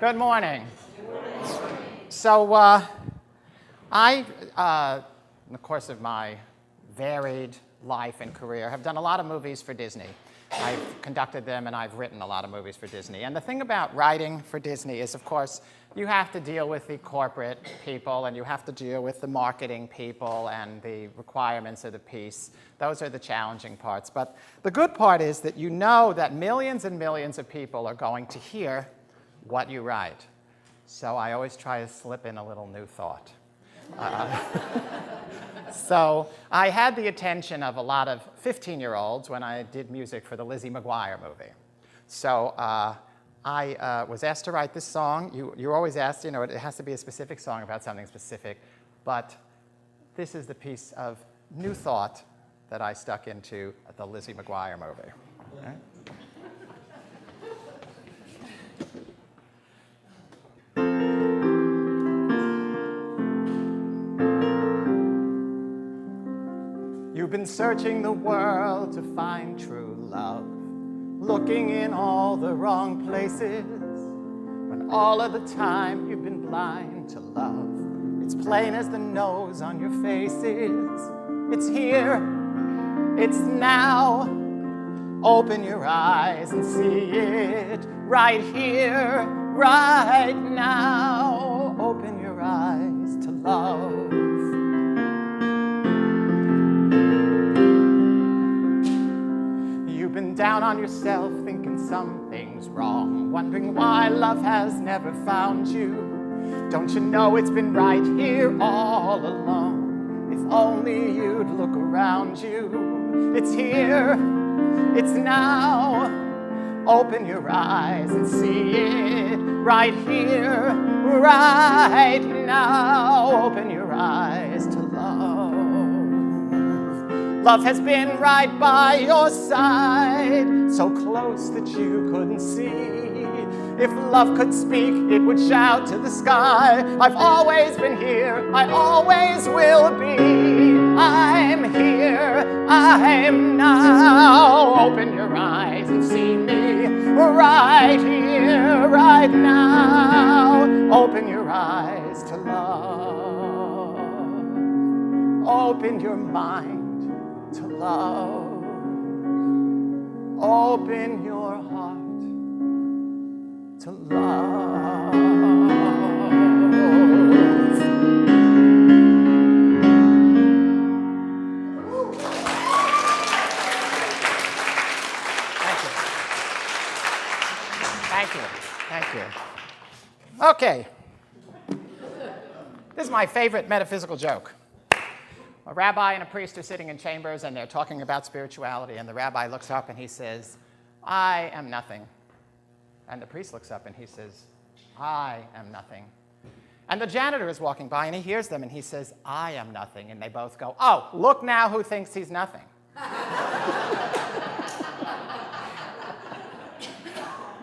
Good morning. So I, in the course of my varied life and career, have done a lot of movies for Disney. I've conducted them and I've written a lot of movies for Disney. And the thing about writing for Disney is, of course, you have to deal with the corporate people and you have to deal with the marketing people and the requirements of the piece. Those are the challenging parts. But the good part is that you know that millions and millions of people are going to hear what you write. So I always try to slip in a little new thought. So I had the attention of a lot of 15-year-olds when I did music for the Lizzie McGuire movie. So I was asked to write this song. You're always asked, it has to be a specific song about something specific. But this is the piece of new thought that I stuck into the Lizzie McGuire movie. Okay? You've been searching the world to find true love, looking in all the wrong places, when all of the time you've been blind to love. It's plain as the nose on your faces. It's here, it's now. Open your eyes and see it right here, right now. Open your eyes to love. You've been down on yourself, thinking something's wrong, wondering why love has never found you. Don't you know it's been right here all along? If only you'd look around you. It's here, it's now. Open your eyes and see it right here, right now. Open your eyes to love. Love has been right by your side, so close that you couldn't see. If love could speak, it would shout to the sky. I've always been here, I always will be. I'm here, I'm now. Open your eyes and see me right here, right now. Open your eyes to love. Open your mind to love. Open your heart to love. Thank you. Okay. This is my favorite metaphysical joke. A rabbi and a priest are sitting in chambers and they're talking about spirituality, and the rabbi looks up and he says, I am nothing. And the priest looks up and he says, I am nothing. And the janitor is walking by and he hears them and he says, I am nothing. And they both go, oh, look now who thinks he's nothing.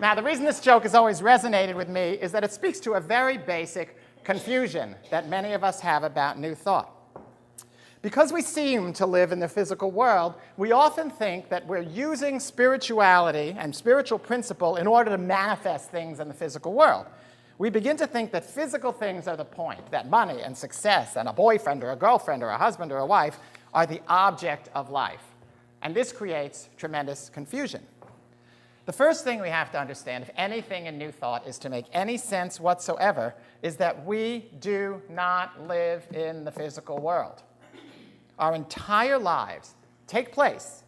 Now, the reason this joke has always resonated with me is that it speaks to a very basic confusion that many of us have about new thought. Because we seem to live in the physical world, we often think that we're using spirituality and spiritual principle in order to manifest things in the physical world. We begin to think that physical things are the point, that money and success and a boyfriend or a girlfriend or a husband or a wife are the object of life. And this creates tremendous confusion. The first thing we have to understand, if anything in New Thought is to make any sense whatsoever, is that we do not live in the physical world. Our entire lives take place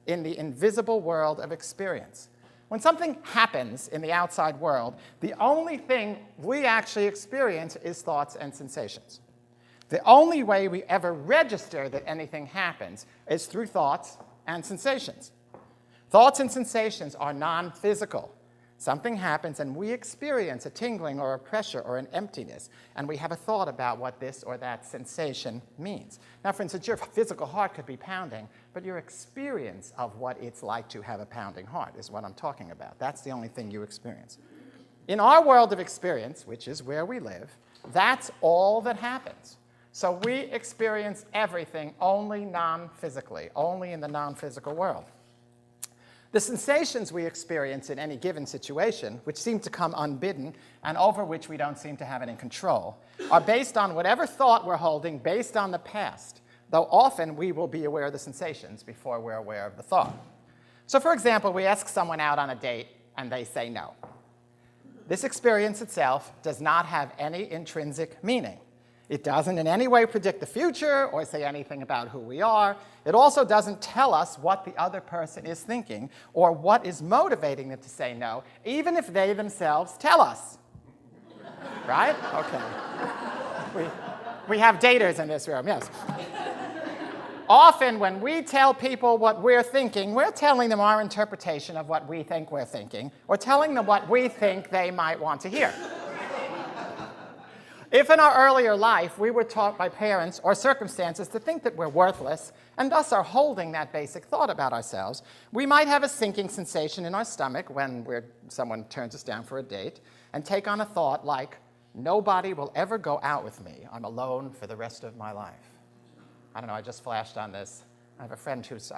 in the invisible world of experience. When something happens in the outside world, the only thing we actually experience is thoughts and sensations. The only way we ever register that anything happens is through thoughts and sensations. Thoughts and sensations are non-physical. Something happens and we experience a tingling or a pressure or an emptiness, and we have a thought about what this or that sensation means. Now, for instance, your physical heart could be pounding, but your experience of what it's like to have a pounding heart is what I'm talking about. That's the only thing you experience. In our world of experience, which is where we live, that's all that happens. So we experience everything only non-physically, only in the non-physical world. The sensations we experience in any given situation, which seem to come unbidden and over which we don't seem to have any control, are based on whatever thought we're holding based on the past, though often we will be aware of the sensations before we're aware of the thought. So for example, we ask someone out on a date and they say no. This experience itself does not have any intrinsic meaning. It doesn't in any way predict the future or say anything about who we are. It also doesn't tell us what the other person is thinking or what is motivating them to say no, even if they themselves tell us. Right? Okay. We have daters in this room, yes. Often when we tell people what we're thinking, we're telling them our interpretation of what we think we're thinking, or telling them what we think they might want to hear. If in our earlier life we were taught by parents or circumstances to think that we're worthless, and thus are holding that basic thought about ourselves, we might have a sinking sensation in our stomach when someone turns us down for a date, and take on a thought like, nobody will ever go out with me. I'm alone for the rest of my life. I don't know, I just flashed on this. I have a friend who's,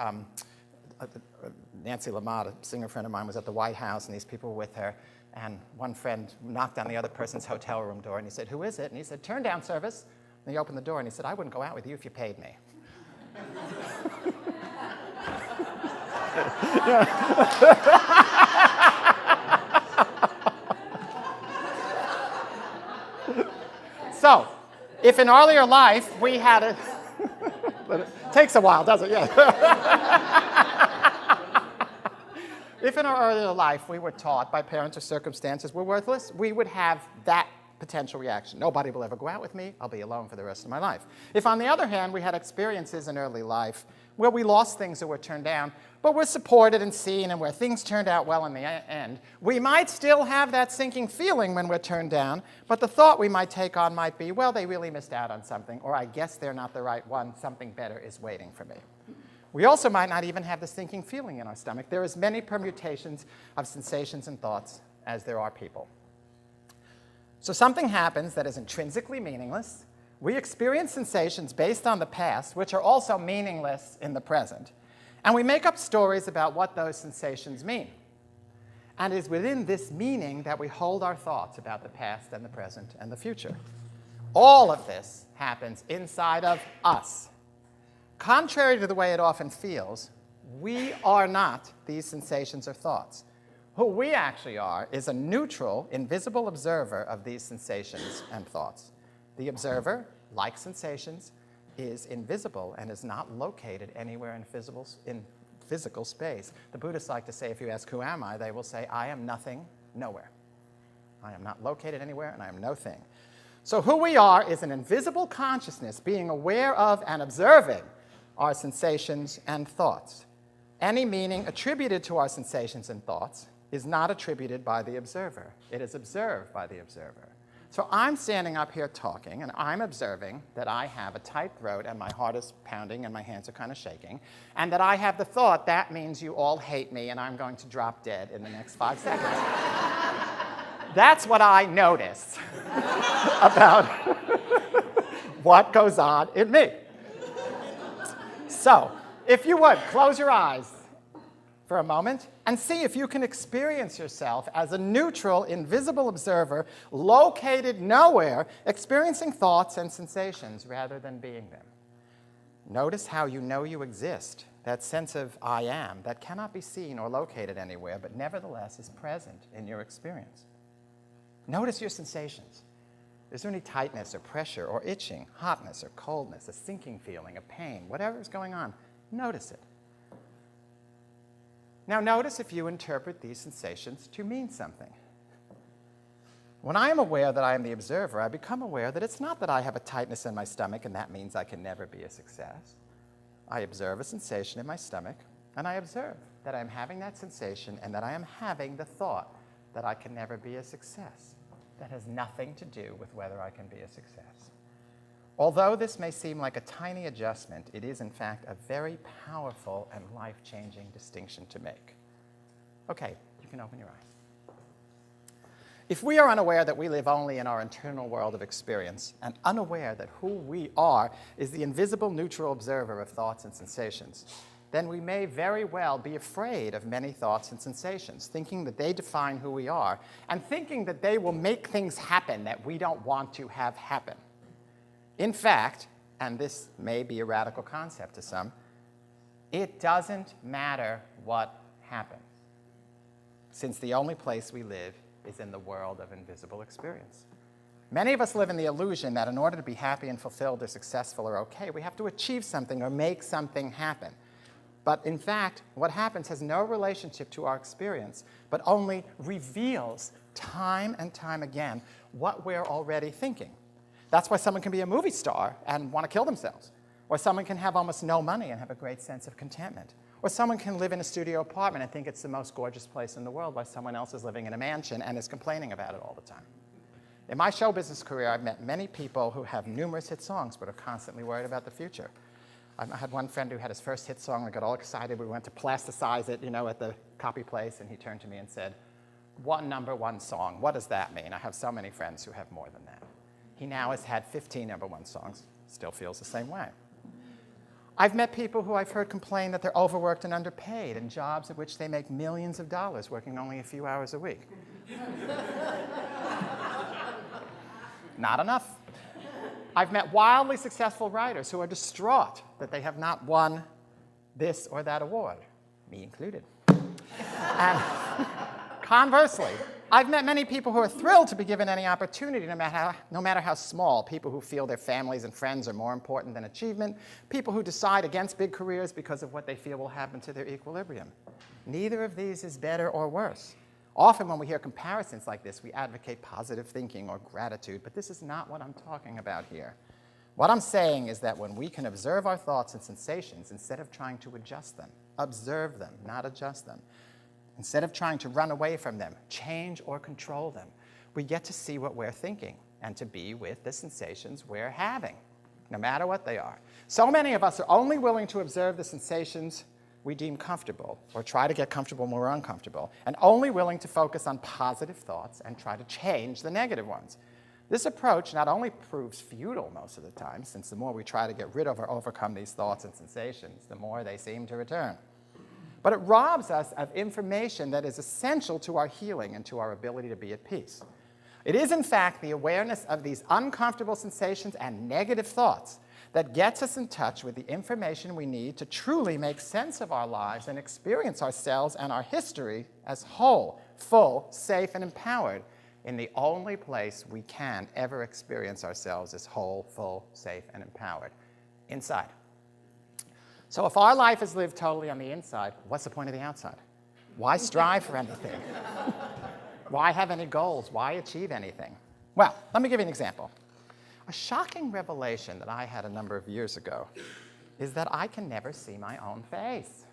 Nancy Lamott, a singer friend of mine, was at the White House, and these people were with her. And one friend knocked on the other person's hotel room door, and he said, "Who is it?" And he said, "Turn down service." And he opened the door, and he said, "I wouldn't go out with you if you paid me." So, if in earlier life we had a... It takes a while, doesn't it? Yeah. If in our earlier life we were taught by parents or circumstances we're worthless, we would have that potential reaction. Nobody will ever go out with me. I'll be alone for the rest of my life. If, on the other hand, we had experiences in early life where we lost things or were turned down, but were supported and seen and where things turned out well in the end, we might still have that sinking feeling when we're turned down, but the thought we might take on might be, well, they really missed out on something, or I guess they're not the right one. Something better is waiting for me. We also might not even have the sinking feeling in our stomach. There are as many permutations of sensations and thoughts as there are people. So something happens that is intrinsically meaningless. We experience sensations based on the past, which are also meaningless in the present. And we make up stories about what those sensations mean. And it is within this meaning that we hold our thoughts about the past and the present and the future. All of this happens inside of us. Contrary to the way it often feels, we are not these sensations or thoughts. Who we actually are is a neutral, invisible observer of these sensations and thoughts. The observer, like sensations, is invisible and is not located anywhere in physical space. The Buddhists like to say, if you ask, who am I? They will say, I am nothing, nowhere. I am not located anywhere, and I am no thing. So who we are is an invisible consciousness being aware of and observing our sensations and thoughts. Any meaning attributed to our sensations and thoughts is not attributed by the observer. It is observed by the observer. So I'm standing up here talking, and I'm observing that I have a tight throat, and my heart is pounding, and my hands are kind of shaking, and that I have the thought, that means you all hate me, and I'm going to drop dead in the next 5 seconds. That's what I notice about what goes on in me. So, if you would, close your eyes for a moment and see if you can experience yourself as a neutral, invisible observer located nowhere, experiencing thoughts and sensations rather than being them. Notice how you know you exist, that sense of I am that cannot be seen or located anywhere, but nevertheless is present in your experience. Notice your sensations. Is there any tightness or pressure or itching, hotness or coldness, a sinking feeling, a pain, whatever is going on? Notice it. Now notice if you interpret these sensations to mean something. When I am aware that I am the observer, I become aware that it's not that I have a tightness in my stomach and that means I can never be a success. I observe a sensation in my stomach, and I observe that I'm having that sensation and that I am having the thought that I can never be a success. That has nothing to do with whether I can be a success. Although this may seem like a tiny adjustment, it is in fact a very powerful and life-changing distinction to make. Okay, you can open your eyes. If we are unaware that we live only in our internal world of experience, and unaware that who we are is the invisible neutral observer of thoughts and sensations, then we may very well be afraid of many thoughts and sensations, thinking that they define who we are, and thinking that they will make things happen that we don't want to have happen. In fact, and this may be a radical concept to some, it doesn't matter what happens, since the only place we live is in the world of invisible experience. Many of us live in the illusion that in order to be happy and fulfilled or successful or okay, we have to achieve something or make something happen. But in fact, what happens has no relationship to our experience, but only reveals time and time again what we're already thinking. That's why someone can be a movie star and want to kill themselves. Or someone can have almost no money and have a great sense of contentment. Or someone can live in a studio apartment and think it's the most gorgeous place in the world while someone else is living in a mansion and is complaining about it all the time. In my show business career, I've met many people who have numerous hit songs but are constantly worried about the future. I had one friend who had his first hit song and got all excited. We went to plasticize it, at the copy place, and he turned to me and said, "One number one song, what does that mean?" I have so many friends who have more than that. He now has had 15 number one songs, still feels the same way. I've met people who I've heard complain that they're overworked and underpaid in jobs at which they make millions of dollars working only a few hours a week. Not enough. I've met wildly successful writers who are distraught that they have not won this or that award, me included. And conversely, I've met many people who are thrilled to be given any opportunity, no matter how small, people who feel their families and friends are more important than achievement, people who decide against big careers because of what they feel will happen to their equilibrium. Neither of these is better or worse. Often when we hear comparisons like this, we advocate positive thinking or gratitude, but this is not what I'm talking about here. What I'm saying is that when we can observe our thoughts and sensations instead of trying to adjust them, observe them, not adjust them, instead of trying to run away from them, change or control them, we get to see what we're thinking and to be with the sensations we're having, no matter what they are. So many of us are only willing to observe the sensations we deem comfortable, or try to get comfortable when we're uncomfortable, and only willing to focus on positive thoughts and try to change the negative ones. This approach not only proves futile most of the time, since the more we try to get rid of or overcome these thoughts and sensations, the more they seem to return, but it robs us of information that is essential to our healing and to our ability to be at peace. It is, in fact, the awareness of these uncomfortable sensations and negative thoughts that gets us in touch with the information we need to truly make sense of our lives and experience ourselves and our history as whole, full, safe, and empowered in the only place we can ever experience ourselves as whole, full, safe, and empowered, inside. So if our life is lived totally on the inside, what's the point of the outside? Why strive for anything? Why have any goals? Why achieve anything? Well, let me give you an example. A shocking revelation that I had a number of years ago is that I can never see my own face.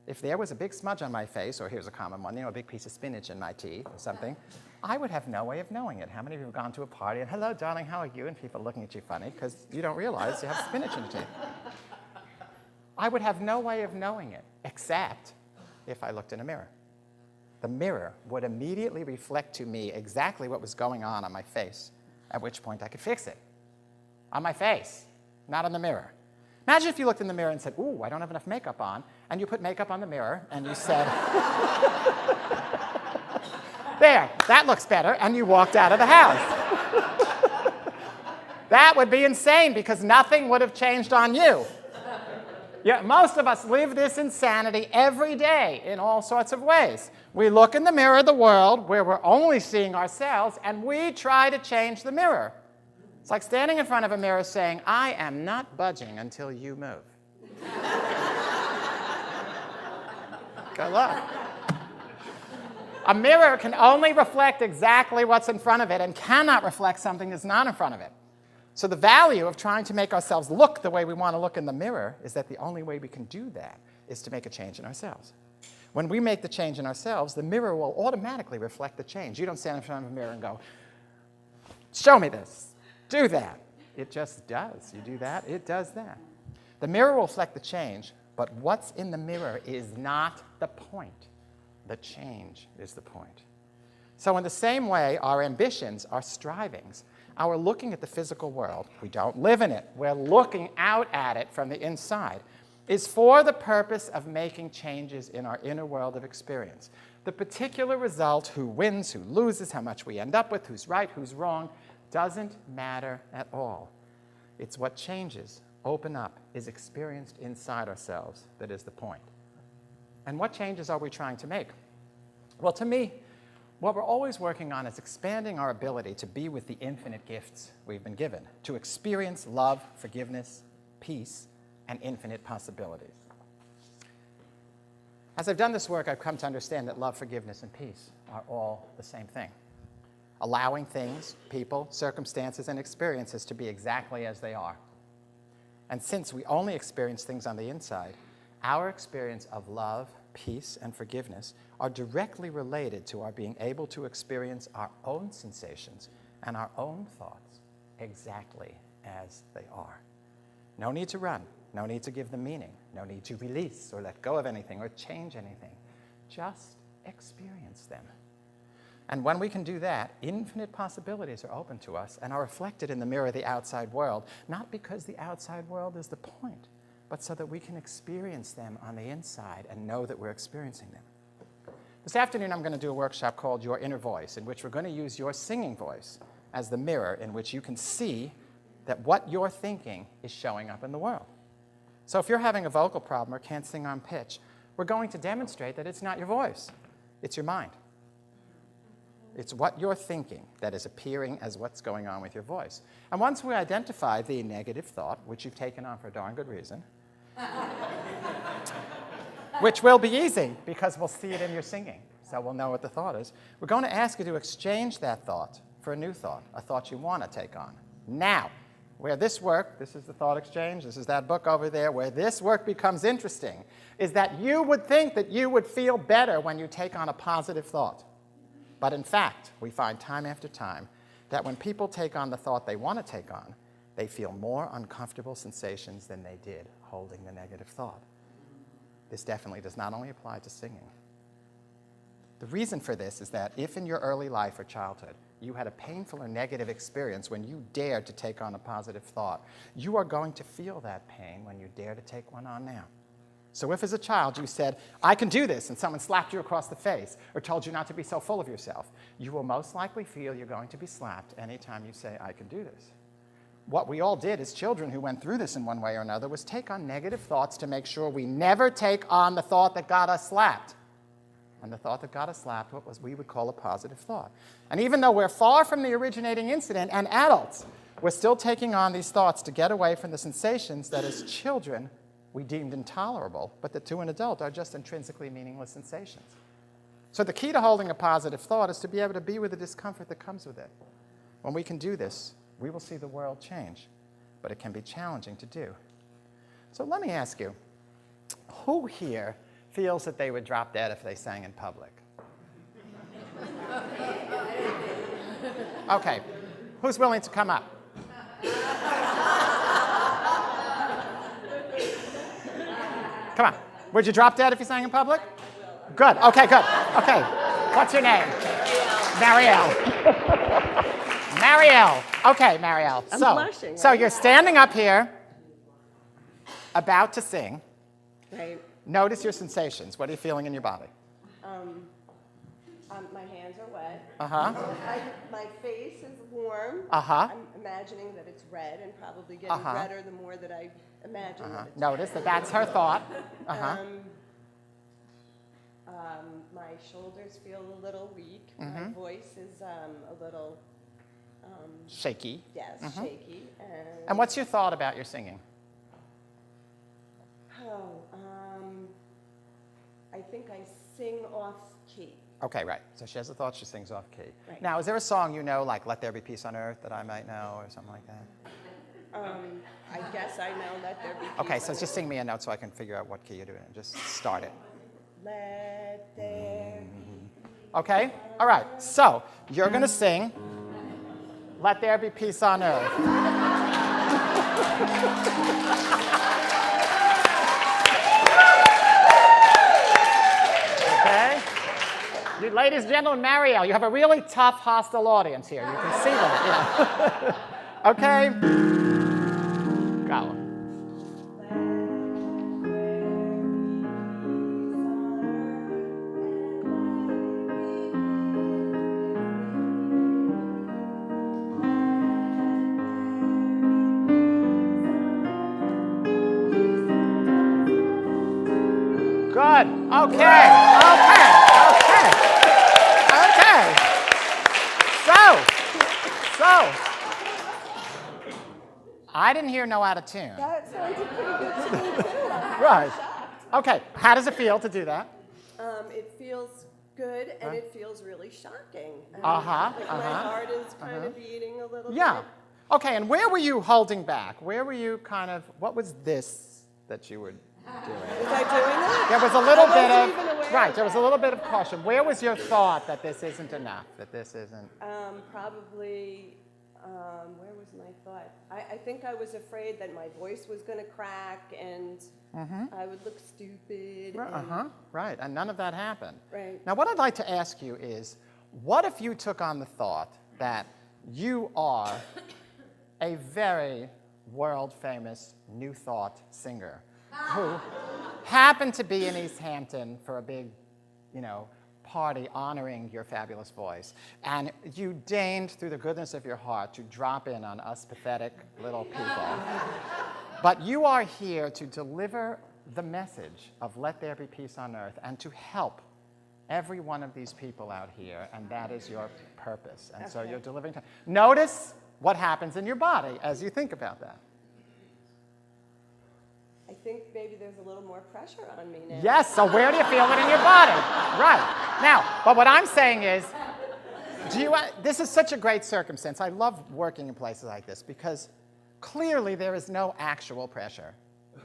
If there was a big smudge on my face, or here's a common one, a big piece of spinach in my teeth or something, I would have no way of knowing it. How many of you have gone to a party and, "Hello, darling, how are you?" and people looking at you funny because you don't realize you have spinach in your teeth. I would have no way of knowing it, except if I looked in a mirror. The mirror would immediately reflect to me exactly what was going on my face, at which point I could fix it. On my face, not on the mirror. Imagine if you looked in the mirror and said, "Ooh, I don't have enough makeup on," and you put makeup on the mirror, and you said, "There, that looks better," and you walked out of the house. That would be insane, because nothing would have changed on you. Yeah, most of us live this insanity every day in all sorts of ways. We look in the mirror of the world where we're only seeing ourselves, and we try to change the mirror. It's like standing in front of a mirror saying, "I am not budging until you move." Good luck. A mirror can only reflect exactly what's in front of it and cannot reflect something that's not in front of it. So the value of trying to make ourselves look the way we want to look in the mirror is that the only way we can do that is to make a change in ourselves. When we make the change in ourselves, the mirror will automatically reflect the change. You don't stand in front of a mirror and go, "Show me this, do that." It just does. You do that, it does that. The mirror will reflect the change, but what's in the mirror is not the point. The change is the point. So in the same way, our ambitions, our strivings, our looking at the physical world, we don't live in it, we're looking out at it from the inside, is for the purpose of making changes in our inner world of experience. The particular result, who wins, who loses, how much we end up with, who's right, who's wrong, doesn't matter at all. It's what changes, open up, is experienced inside ourselves that is the point. And what changes are we trying to make? Well, to me, what we're always working on is expanding our ability to be with the infinite gifts we've been given, to experience love, forgiveness, peace, and infinite possibilities. As I've done this work, I've come to understand that love, forgiveness, and peace are all the same thing. Allowing things, people, circumstances, and experiences to be exactly as they are. And since we only experience things on the inside, our experience of love, peace, and forgiveness are directly related to our being able to experience our own sensations and our own thoughts exactly as they are. No need to run, no need to give them meaning, no need to release or let go of anything or change anything. Just experience them. And when we can do that, infinite possibilities are open to us and are reflected in the mirror of the outside world, not because the outside world is the point, but so that we can experience them on the inside and know that we're experiencing them. This afternoon, I'm going to do a workshop called Your Inner Voice, in which we're going to use your singing voice as the mirror in which you can see that what you're thinking is showing up in the world. So if you're having a vocal problem or can't sing on pitch, we're going to demonstrate that it's not your voice, it's your mind. It's what you're thinking that is appearing as what's going on with your voice. And once we identify the negative thought, which you've taken on for a darn good reason, which will be easy because we'll see it in your singing, so we'll know what the thought is, we're going to ask you to exchange that thought for a new thought, a thought you want to take on. Now, where this work, this is the thought exchange, this is that book over there, where this work becomes interesting, is that you would think that you would feel better when you take on a positive thought. But in fact, we find time after time that when people take on the thought they want to take on, they feel more uncomfortable sensations than they did holding the negative thought. This definitely does not only apply to singing. The reason for this is that if in your early life or childhood you had a painful or negative experience when you dared to take on a positive thought, you are going to feel that pain when you dare to take one on now. So if as a child you said, I can do this, and someone slapped you across the face or told you not to be so full of yourself, you will most likely feel you're going to be slapped anytime you say, I can do this. What we all did as children who went through this in one way or another was take on negative thoughts to make sure we never take on the thought that got us slapped. And the thought that got us slapped, what we would call a positive thought. And even though we're far from the originating incident and adults, we're still taking on these thoughts to get away from the sensations that as children we deemed intolerable, but that to an adult are just intrinsically meaningless sensations. So the key to holding a positive thought is to be able to be with the discomfort that comes with it. When we can do this, we will see the world change, but it can be challenging to do. So let me ask you, who here feels that they would drop dead if they sang in public? Okay, who's willing to come up? Come on. Would you drop dead if you sang in public? Good. Okay, good. Okay. What's your name? Marielle. Marielle. Okay, Marielle. I'm blushing. So you're standing up here, about to sing. Right. Notice your sensations. What are you feeling in your body? My hands are wet. Uh-huh. My face is warm. Uh-huh. I'm imagining that it's red and probably getting redder the more that I imagine that it's Notice that that's her thought. my shoulders feel a little weak. My voice is a little Shaky. yes, shaky. And what's your thought about your singing? I think I sing off key. Okay, right. So she has a thought, she sings off key. Right. Now, is there a song you know, like Let There Be Peace on Earth, that I might know, or something like that? I guess I know Let There Be Peace. Okay, so just sing me a note so I can figure out what key you're doing. Just start it. Let there Okay? All right. So you're going to sing Let There Be Peace on Earth. Okay? Ladies and gentlemen, Marielle, you have a really tough, hostile audience here. You can see that. Yeah. Okay? Go. Okay, okay, okay, okay. So, I didn't hear no out of tune. That sounded pretty good to me, too. Right. Okay, how does it feel to do that? It feels good, and it feels really shocking. Uh-huh, Like my heart is kind of beating a little Yeah. bit. Okay, and where were you holding back? Where were you kind of, what was this that you were doing? Was I doing that? There was a little I bit wasn't even aware of, right, of there was a that. little bit of caution. Where was your thought that this isn't enough, that this isn't? Probably, where was my thought? I think I was afraid that my voice was going to crack and I would look stupid. Right, and none of that happened. Right. Now, what I'd like to ask you is, what if you took on the thought that you are a very world-famous New Thought singer who happened to be in East Hampton for a big, party honoring your fabulous voice, and you deigned, through the goodness of your heart, to drop in on us pathetic little people. But you are here to deliver the message of let there be peace on earth and to help every one of these people out here, and that is your purpose. And so you're delivering. Notice what happens in your body as you think about that. I think maybe there's a little more pressure on me now. Yes, so where do you feel it in your body? Right. Now, but what I'm saying is, this is such a great circumstance. I love working in places like this because clearly there is no actual pressure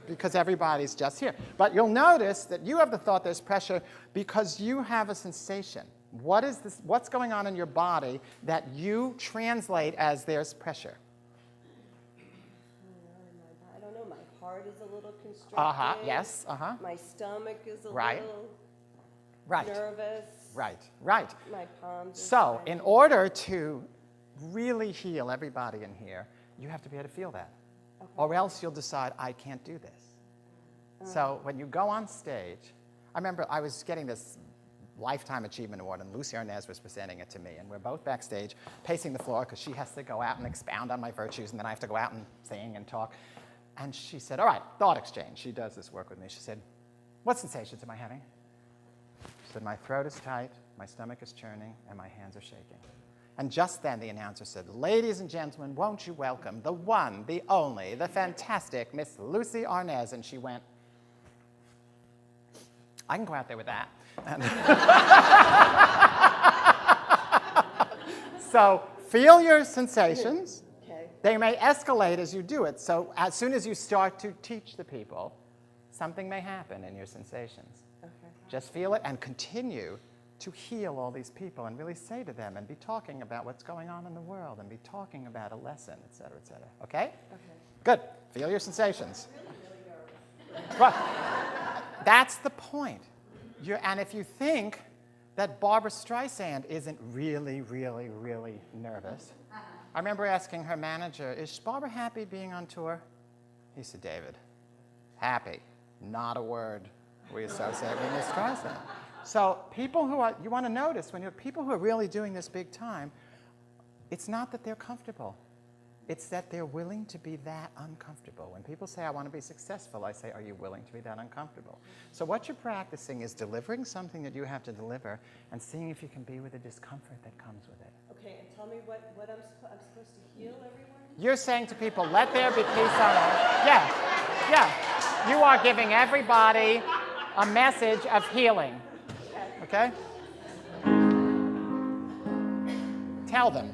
because everybody's just here. But you'll notice that you have the thought there's pressure because you have a sensation. What is this? What's going on in your body that you translate as there's pressure? I don't know, my heart is a little constricted. Yes, My stomach is a Right. little Right. nervous. Right. My palms are So, sweaty. in order to really heal everybody in here, you have to be able to feel that. Or else you'll decide, I can't do this. So, when you go on stage, I remember I was getting this Lifetime Achievement Award, and Lucy Arnaz was presenting it to me, and we're both backstage pacing the floor because she has to go out and expound on my virtues, and then I have to go out and sing and talk. And she said, all right, thought exchange. She does this work with me. She said, what sensations am I having? She said, my throat is tight, my stomach is churning, and my hands are shaking. And just then the announcer said, ladies and gentlemen, won't you welcome the one, the only, the fantastic Miss Lucy Arnaz. And she went, I can go out there with that. So feel your sensations. Okay. They may escalate as you do it. So as soon as you start to teach the people, something may happen in your sensations. Okay. Just feel it and continue to heal all these people and really say to them and be talking about what's going on in the world and be talking about a lesson, et cetera, et cetera. Okay? Okay. Good. Feel your sensations. Right. That's the point. And if you think that Barbra Streisand isn't really, really, really nervous, I remember asking her manager, is Barbara happy being on tour? He said, David, happy, not a word we associate with Miss Streisand. So people who are, you want to notice, when you're people who are really doing this big time, it's not that they're comfortable. It's that they're willing to be that uncomfortable. When people say, I want to be successful, I say, are you willing to be that uncomfortable? So what you're practicing is delivering something that you have to deliver and seeing if you can be with the discomfort that comes with it. Okay, and tell me what I'm supposed to heal everyone? You're saying to people, let there be peace on earth. Yeah. You are giving everybody a message of healing. Okay? Tell them.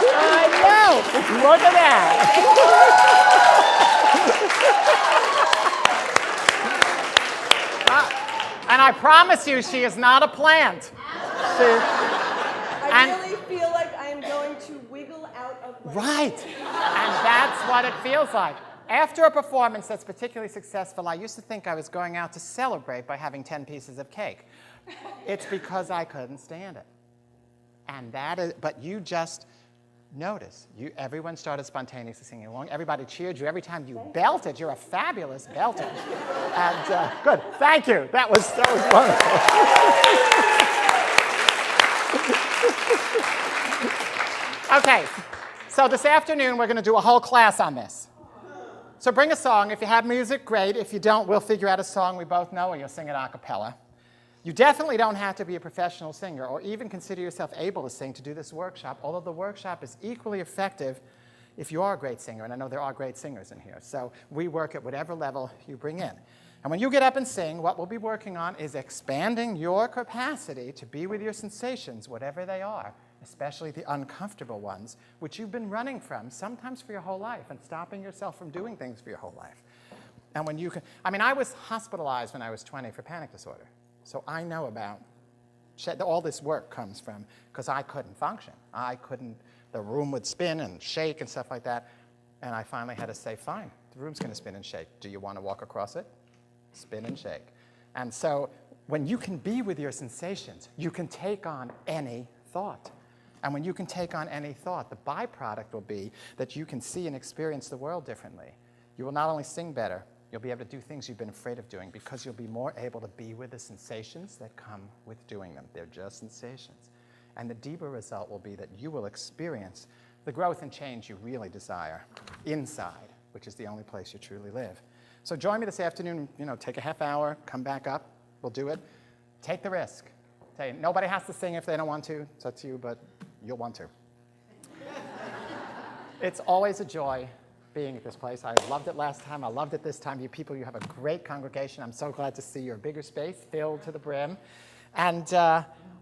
I know. Look at that. And I promise you, she is not a plant. I really feel like I am going to wiggle out of my Right. And that's what it feels like. After a performance that's particularly successful, I used to think I was going out to celebrate by having 10 pieces of cake. It's because I couldn't stand it. And that is, but you just notice. Everyone started spontaneously singing along. Everybody cheered you every time you belted. You're a fabulous belter. And good. Thank you. That was wonderful. Okay. So this afternoon, we're going to do a whole class on this. So bring a song. If you have music, great. If you don't, we'll figure out a song we both know, and you'll sing it a cappella. You definitely don't have to be a professional singer or even consider yourself able to sing to do this workshop, although the workshop is equally effective if you are a great singer, and I know there are great singers in here. So we work at whatever level you bring in. And when you get up and sing, what we'll be working on is expanding your capacity to be with your sensations, whatever they are, especially the uncomfortable ones, which you've been running from, sometimes for your whole life, and stopping yourself from doing things for your whole life. And when you can, I was hospitalized when I was 20 for panic disorder. So I know about, all this work comes from, because I couldn't function. The room would spin and shake and stuff like that. And I finally had to say, fine, the room's going to spin and shake. Do you want to walk across it? Spin and shake. And so when you can be with your sensations, you can take on any thought. And when you can take on any thought, the byproduct will be that you can see and experience the world differently. You will not only sing better, you'll be able to do things you've been afraid of doing because you'll be more able to be with the sensations that come with doing them. They're just sensations. And the deeper result will be that you will experience the growth and change you really desire inside, which is the only place you truly live. So join me this afternoon, take a half hour, come back up, we'll do it. Take the risk. Nobody has to sing if they don't want to, it's up to you, but you'll want to. It's always a joy being at this place. I loved it last time. I loved it this time. You people, you have a great congregation. I'm so glad to see your bigger space filled to the brim. And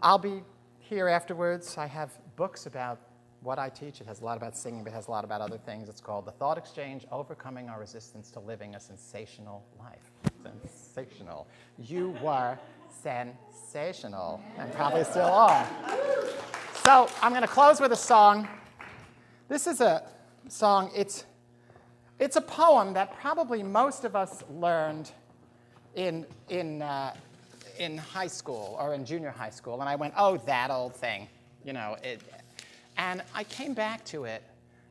I'll be here afterwards. I have books about what I teach. It has a lot about singing, but it has a lot about other things. It's called The Thought Exchange, Overcoming Our Resistance to Living a Sensational Life. Sensational. You were sensational, and probably still are. So I'm going to close with a song. This is a song, it's a poem that probably most of us learned in high school or in junior high school. And I went, oh, that old thing. And I came back to it,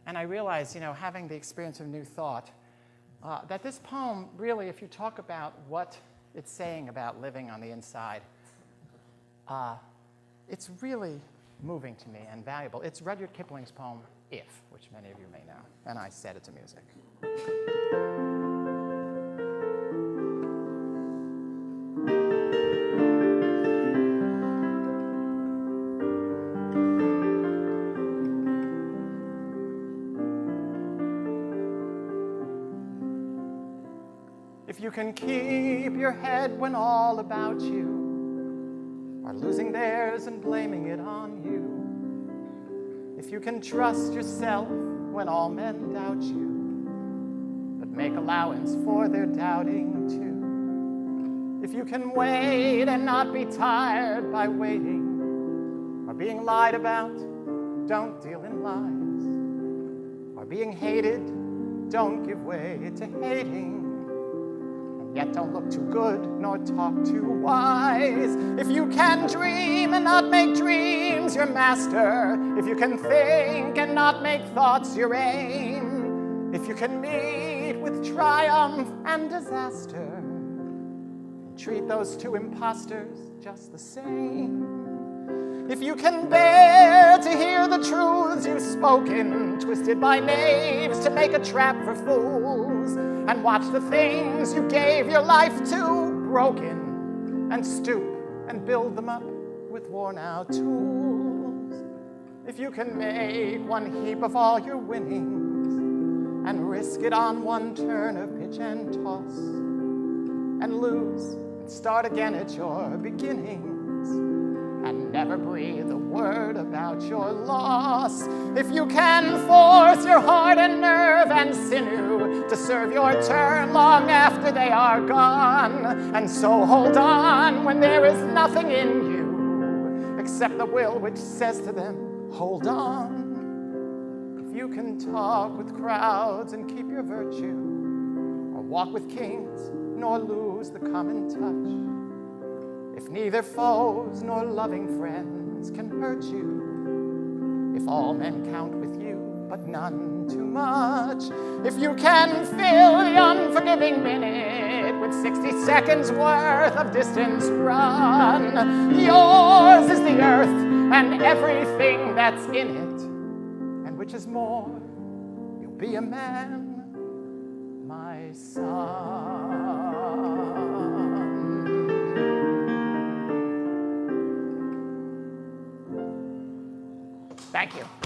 and I realized, having the experience of new thought, that this poem really, if you talk about what it's saying about living on the inside, it's really moving to me and valuable. It's Rudyard Kipling's poem, If, which many of you may know, and I set it to music. If you can keep your head when all about you are losing theirs and blaming it on you, if you can trust yourself when all men doubt you, but make allowance for their doubting too, if you can wait and not be tired by waiting, or being lied about, don't deal in lies, or being hated, don't give way to hating, yet don't look too good nor talk too wise. If you can dream and not make dreams your master, if you can think and not make thoughts your aim, if you can meet with triumph and disaster, and treat those two imposters just the same, if you can bear to hear the truths you've spoken, twisted by knaves to make a trap for fools, and watch the things you gave your life to broken, and stoop and build them up with worn-out tools. If you can make one heap of all your winnings and risk it on one turn of pitch and toss, and lose and start again at your beginnings, and ever breathe a word about your loss, if you can force your heart and nerve and sinew to serve your turn long after they are gone, and so hold on when there is nothing in you except the will which says to them, hold on. If you can talk with crowds and keep your virtue, or walk with kings nor lose the common touch, if neither foes nor loving friends can hurt you, if all men count with you but none too much, if you can fill the unforgiving minute with 60 seconds worth of distance run, yours is the earth and everything that's in it, and which is more, you'll be a man, my son. Thank you.